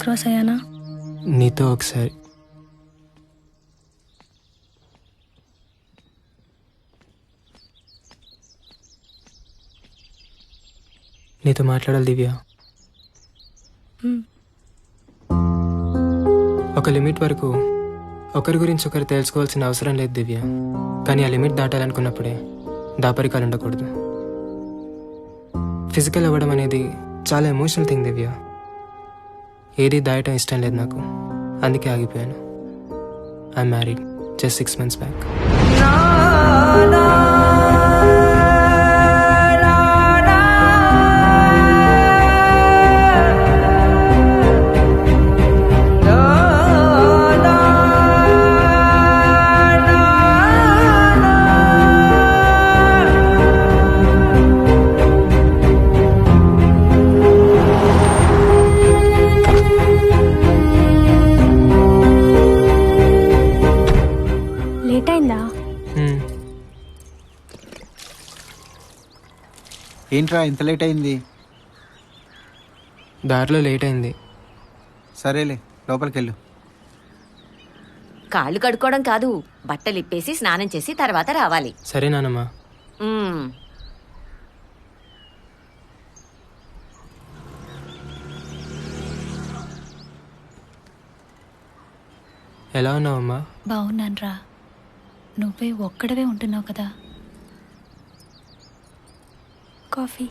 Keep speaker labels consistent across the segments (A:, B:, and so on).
A: Cross అయ్యానా?
B: నీతో ఒకసారి. నీతో మాట్లాడాలి దివ్య. ఒక లిమిట్ వరకు ఒకరి గురించి ఒకరు తెలుసుకోవాల్సిన అవసరం లేదు దివ్య. కానీ ఆ లిమిట్ దాటాలనుకున్నప్పుడే దాపరికాలు ఉండకూడదు. ఫిజికల్ అవ్వడం అనేది చాలా ఎమోషనల్ థింగ్ దివ్య. ఏది దాయటం ఇష్టం లేదు నాకు, అందుకే ఆగిపోయాను. I'm married just 6 months back.
A: Late అయిందా?
C: ఏంట్రా ఇంత లేట్ అయింది?
B: దారిలో లేట్ అయింది.
C: సరేలే, లోపలికి వెళ్ళు.
D: కాళ్ళు కడుక్కోవడం కాదు, బట్టలు ఇప్పేసి స్నానం చేసి తర్వాత రావాలి.
B: సరే నానమ్మా.
D: మ్మ్.
B: ఎలా ఉన్నావమ్మా?
A: బాగున్నాన్రా. నువ్వే ఒక్కడవే ఉంటున్నావు కదా. కాఫీ.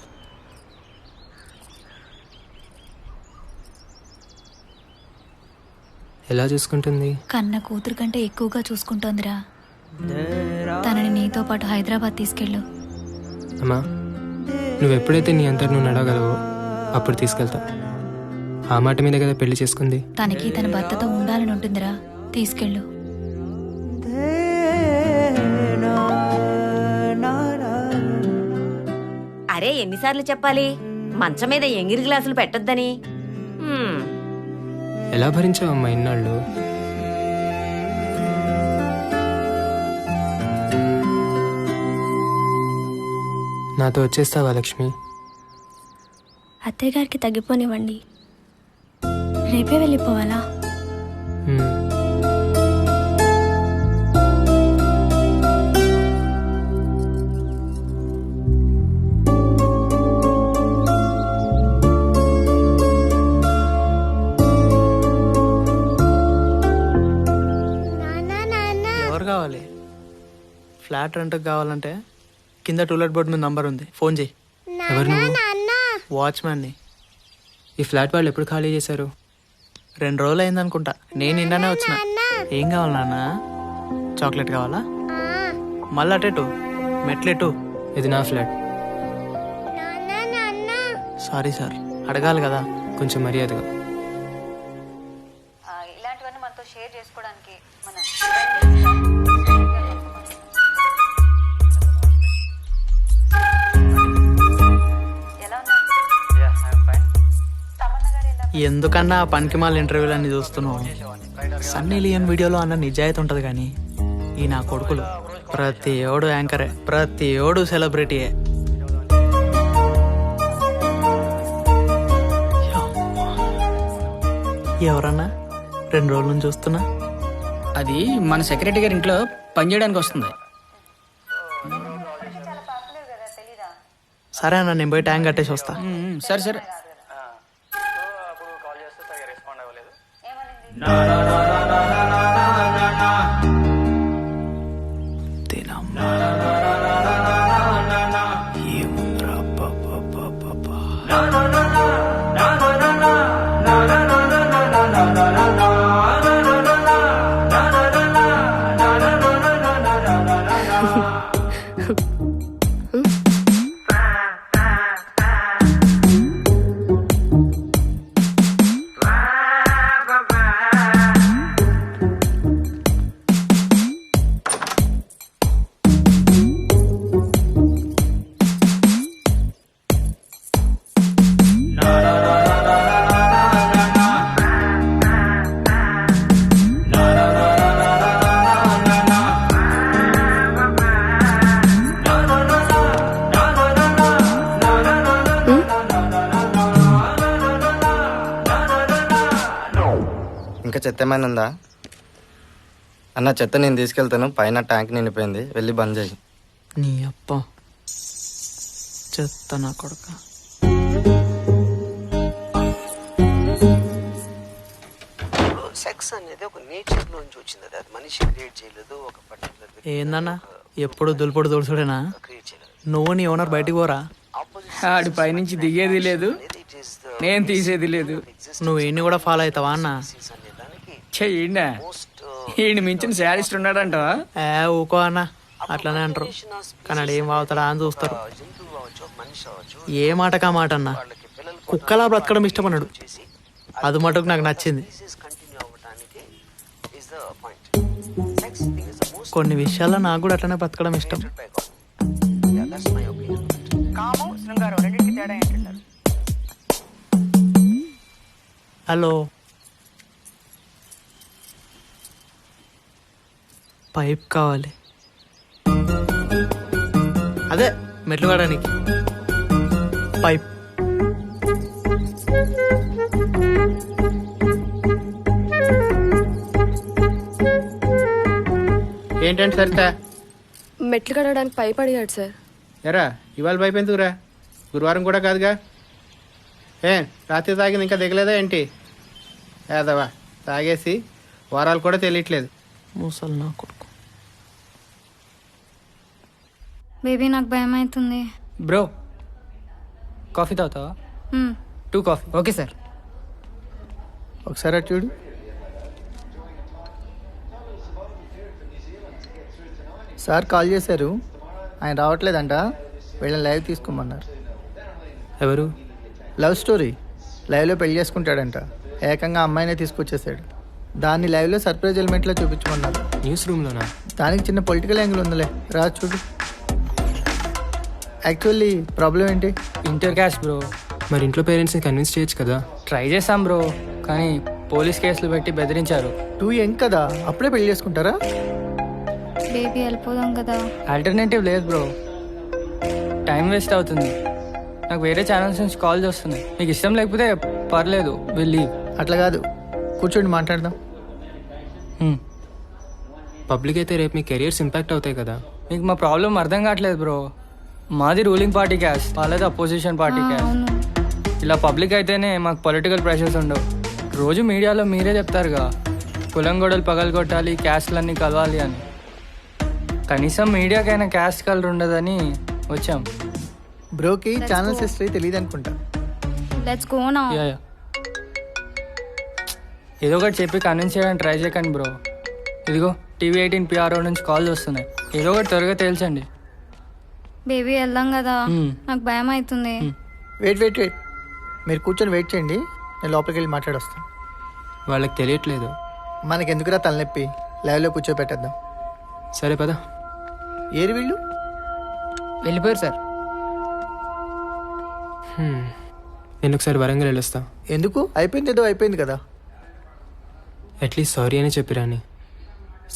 B: ఎలా చూసుకుంటుంది?
A: కన్న కూతురు కంటే ఎక్కువగా చూసుకుంటోందిరా. తనని నీతో పాటు హైదరాబాద్ తీసుకెళ్ళు.
B: అమ్మా, నువ్వెప్పుడైతే నీ అంతటి నువ్వు నడవగలవో అప్పుడు తీసుకెళ్తా. ఆ మాట మీద కదా పెళ్లి చేసుకుంది.
A: తనకి తన భర్తతో ఉండాలని ఉంటుందిరా, తీసుకెళ్ళు.
D: అరే ఎన్నిసార్లు చెప్పాలి మంచం మీద ఎంగిరి గ్లాసులు పెట్టొద్దని. మ్మ్.
B: ఎలా భరించావమ్మా ఇన్నాళ్ళు? నాతో వచ్చేస్తావా లక్ష్మి?
A: అత్తయ్య గారికి తగ్గిపోనివ్వండి, రేపే వెళ్ళిపోవాలా?
B: మ్మ్.
E: ఎవరు కావాలి? ఫ్లాట్ రెంట్కి కావాలంటే కింద టూలెట్ బోర్డు మీద నంబర్ ఉంది, ఫోన్ చేయి.
B: ఎవరు నువ్వు?
E: వాచ్మ్యాన్ని.
B: ఈ ఫ్లాట్ వాళ్ళు ఎప్పుడు ఖాళీ చేశారు?
E: 2 రోజులు అయిందనుకుంటా. నేను నిన్ననే వచ్చిన. ఏం కావాలి నాన్న? చాక్లెట్ కావాలా? మళ్ళీ అటెటు మెట్లెటు.
B: ఇది నా ఫ్లాట్.
E: సారీ సార్, అడగాలి కదా.
B: కొంచెం మర్యాదగా.
F: ఇలాంటివన్నీ మనతో షేర్ చేసుకోవడానికి మన
E: ఎందుకన్నా ఆ పనికిమాల ఇంటర్వ్యూలు అన్ని చూస్తున్నావు? సన్నీ లియోన్ వీడియోలో అన్న నిజాయితీ ఉంటుంది కానీ ఈ నా కొడుకులు ప్రతి ఓడు యాంకరే, ప్రతి ఓడు సెలబ్రిటీయే. ఎవరన్నా 2 రోజుల నుంచి చూస్తున్నా.
G: అది మన సెక్రటరీ గారి ఇంట్లో పనిచేయడానికి వస్తుంది.
E: సరే అన్న, నేను పోయి ట్యాంక్ కట్టేసి వస్తా.
G: సరే సరే.
H: ఇంకా చెత్త ఏమైనా ఉందా? అన్న చెత్త నేను తీసుకెళ్తాను, పైన ట్యాంక్ నిండిపోయింది, వెళ్ళి బంద్ చేయి.
E: నీ అప్ప చెత్త నా కొడుక.
I: సెక్స్ అనేది ఒక నేచర్ లోంచి వచ్చింది, అది మనిషి క్రియేట్ చేయలేదు. ఒక పర్టికులర్
E: ఏందన్నా ఎప్పుడు దులుపుడు దుడుచుడేనా?
I: క్రియేట్ చేయలేదు.
E: నువ్వు నీ ఓనర్ బయటికి పోరా.
G: ఆడి పైనుంచి దిగేది లేదు, నేను తీసేది లేదు.
E: నువ్వు ఎన్ని కూడా ఫాలో అవుతావా అన్న?
G: చెయ్యిండా ఈయన మించిన శారీస్ట్ ఉన్నాడంట.
E: ఊకో అన్న, అట్లనే అంటారు కానీ ఆడు ఏం వాగుతాడా అని చూస్తారు. ఏ మాటకా మాట అన్న, కుక్కలా బ్రతకడం ఇష్టం అన్నాడు. అది మటుకు నాకు నచ్చింది. కొన్ని విషయాల్లో నాకు కూడా అట్లనే బ్రతకడం ఇష్టం.
F: కామం శృంగారం రెండింటికి తేడా ఏంటంటారు?
E: హలో, పైప్ కావాలి. అదే మెట్లు కాడానికి పైప్.
J: ఏంటంటే సరితా
F: మెట్లు కడగడానికి పైప్ అడిగాడు సార్.
J: ఎరా ఇవాళ పైపు ఎందుకురా? గురువారం కూడా కాదుగా. రాత్రి తాగింది ఇంకా దిగలేదా ఏంటి? ఏదవా తాగేసి వారాలు కూడా తెలియట్లేదు.
E: ముసలి నా కొడుకు.
A: బేబీ నాకు భయం అవుతుంది.
G: బ్రో కాఫీ తాగుతావా? 2 కాఫీ. Okay sir.
J: ఒకసారి అటు చూడు. సార్ కాల్ చేశారు, ఆయన రావట్లేదంట, వీళ్ళని లైవ్ తీసుకోమన్నారు.
B: ఎవరు?
J: లవ్ స్టోరీ, లైవ్లో పెళ్లి చేసుకుంటాడంట. ఏకంగా అమ్మాయినే తీసుకొచ్చేసాడు. దాన్ని లైవ్లో సర్ప్రైజ్ ఎలిమెంట్లో చూపించమన్నారు.
B: న్యూస్ రూమ్లోనా?
J: దానికి చిన్న పొలిటికల్ యాంగిల్ ఉందిలే, రా చూడు. యాక్చువల్లీ ప్రాబ్లం ఏంటి?
G: Inter caste bro.
B: మరి ఇంట్లో పేరెంట్స్ని కన్విన్స్ చేయొచ్చు కదా.
G: ట్రై చేసాం బ్రో, కానీ పోలీస్ కేసులు పెట్టి బెదిరించారు.
J: 2 యంగ్ కదా, అప్పుడే పెళ్లి చేసుకుంటారా?
A: బేబీ వెళ్ళిపోదాం కదా.
G: ఆల్టర్నేటివ్ లేదు బ్రో, టైం వేస్ట్ అవుతుంది. నాకు వేరే ఛానల్స్ నుంచి కాల్ చేస్తున్నాయి. మీకు ఇష్టం లేకపోతే పర్లేదు, వెళ్ళి.
J: అట్లా కాదు, కూర్చోండి మాట్లాడదాం.
B: పబ్లిక్ అయితే రేపు మీ కెరియర్స్ ఇంపాక్ట్ అవుతాయి కదా.
G: మీకు మా ప్రాబ్లం అర్థం కావట్లేదు బ్రో. మాది రూలింగ్ పార్టీ క్యాస్ట్, వాళ్ళది అపోజిషన్ పార్టీ క్యాస్ట్.
A: అవును,
G: ఇలా పబ్లిక్ అయితేనే మాకు పొలిటికల్ ప్రెషర్స్ ఉండవు. రోజు మీడియాలో మీరే చెప్తారుగా, కులం గొడవలు పగలగొట్టాలి, క్యాస్ట్లన్నీ కలవాలి అని. కనీసం మీడియాకైనా క్యాస్ట్ కలర్ ఉండదని వచ్చాం.
J: బ్రోకి ఛానల్స్ హిస్టరీ తెలియదు అనుకుంటా.
A: Let's go now.
G: యా ఏదో ఒకటి చెప్పి కన్విన్స్ చేయడానికి ట్రై చేయకండి బ్రో. ఇదిగో TV18 PRO నుంచి కాల్ వస్తున్నాయి. ఏదో ఒకటి త్వరగా తేల్చండి.
A: బేబీ వెళ్దాం కదా, నాకు భయం అవుతుంది.
J: వెయిట్, మీరు కూర్చొని వెయిట్ చేయండి, నేను లోపలికి వెళ్ళి మాట్లాడొస్తాను.
B: వాళ్ళకి తెలియట్లేదు.
J: మనకెందుకురా తలనొప్పి, లైవ్లో కూర్చోపెట్టేద్దాం.
B: సరే పద.
J: ఏరి వీళ్ళు?
G: వెళ్ళిపోయారు సార్.
B: నేను ఒకసారి వరంగల్ వెళ్ళొస్తా.
J: ఎందుకు? అయిపోయింది, ఏదో అయిపోయింది కదా.
B: అట్లీస్ట్ సారీ అని చెప్పిరాని.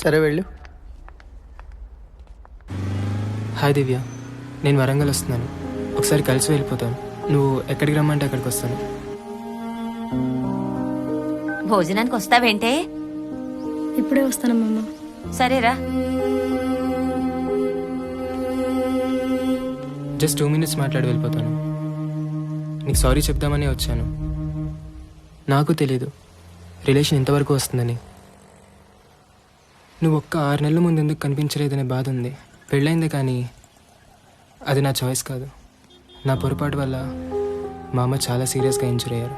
J: సరే వెళ్ళు.
B: హాయ్ దివ్య, నేను వరంగల్ వస్తున్నాను. ఒకసారి కలిసి వెళ్ళిపోతాను. నువ్వు ఎక్కడికి రమ్మంటే అక్కడికి వస్తాను.
D: భోజనానికి వస్తావేంటే?
A: ఇప్పుడే వస్తానమ్మమ్మ.
D: సరేరా.
B: జస్ట్ 2 minutes మాట్లాడి వెళ్ళిపోతాను. నీకు సారీ చెప్దామని వచ్చాను. నాకు తెలీదు రిలేషన్ ఇంతవరకు వస్తుందని. నువ్వు ఒక్క 6 నెలల ముందు ఎందుకు కనిపించలేదనే బాధ ఉంది. పెళ్ళైందే కానీ అది నా చాయిస్ కాదు. నా పొరపాటు వల్ల మా అమ్మ చాలా సీరియస్గా ఇంజూర్ అయ్యారు.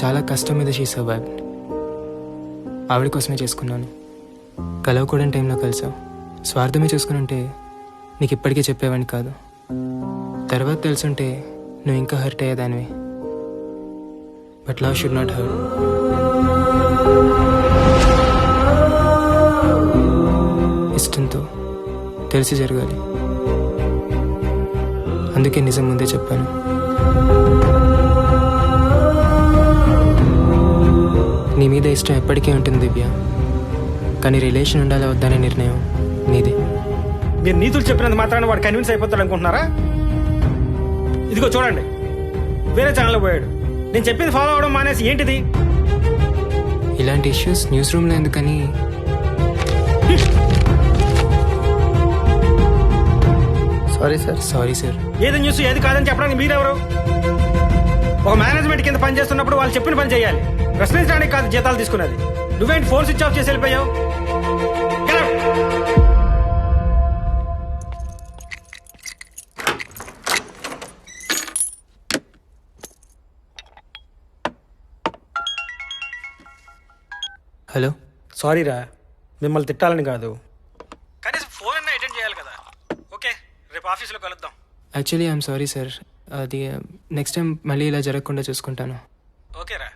B: చాలా కష్టం మీద షీ సర్వైవ్డ్. ఆవిడ కోసమే చేసుకున్నాను. కలవకూడని టైంలో కలిసావు. స్వార్థమే చేసుకుని నీకు ఇప్పటికే చెప్పేవాడిని కాదు. తర్వాత తెలుసుంటే నువ్వు ఇంకా హర్ట్ అయ్యేదానివి. But love should not hurt. ఇష్టంతో తెలిసి జరగాలి. అందుకే నిజం ముందే చెప్పాను. నీ మీద ఇష్టం ఎప్పటికీ ఉంటుంది దివ్య, కానీ రిలేషన్ ఉండాలా వద్దనే నిర్ణయం నీదే.
K: మీరు నీతులు చెప్పినంత మాత్రాన్ని వాడు కన్విన్స్ అయిపోతాడు అనుకుంటున్నారా? ఇదిగో చూడండి, వేరే ఛానల్లో పోయాడు. నేను చెప్పింది ఫాలో అవడం మానేసి ఏంటిది
B: ఇలాంటి ఇష్యూస్ న్యూస్ రూమ్లో ఎందుకని
H: సారీ సార్.
B: Sorry sir.
K: ఏది న్యూస్ ఏది కాదని చెప్పడానికి మీరెవరు? ఒక మేనేజ్మెంట్ కింద పని చేస్తున్నప్పుడు వాళ్ళు చెప్పిన పని చేయాలి, ప్రశ్నించడానికి కాదు జీతాలు తీసుకున్నది. నువ్వేంటి ఫోన్ స్విచ్ ఆఫ్ చేసి వెళ్ళిపోయావు? Get out.
B: హలో.
K: సారీ రా, మిమ్మల్ని తిట్టాలని కాదు, కనీసం ఫోన్ అన్నా అటెండ్ చేయాలి కదా. ఓకే, రేపు ఆఫీస్లో కలుద్దాం.
B: Actually I'm sorry sir. అది నెక్స్ట్ టైం మళ్ళీ ఇలా జరగకుండా చూసుకుంటాను.
K: ఓకే రా.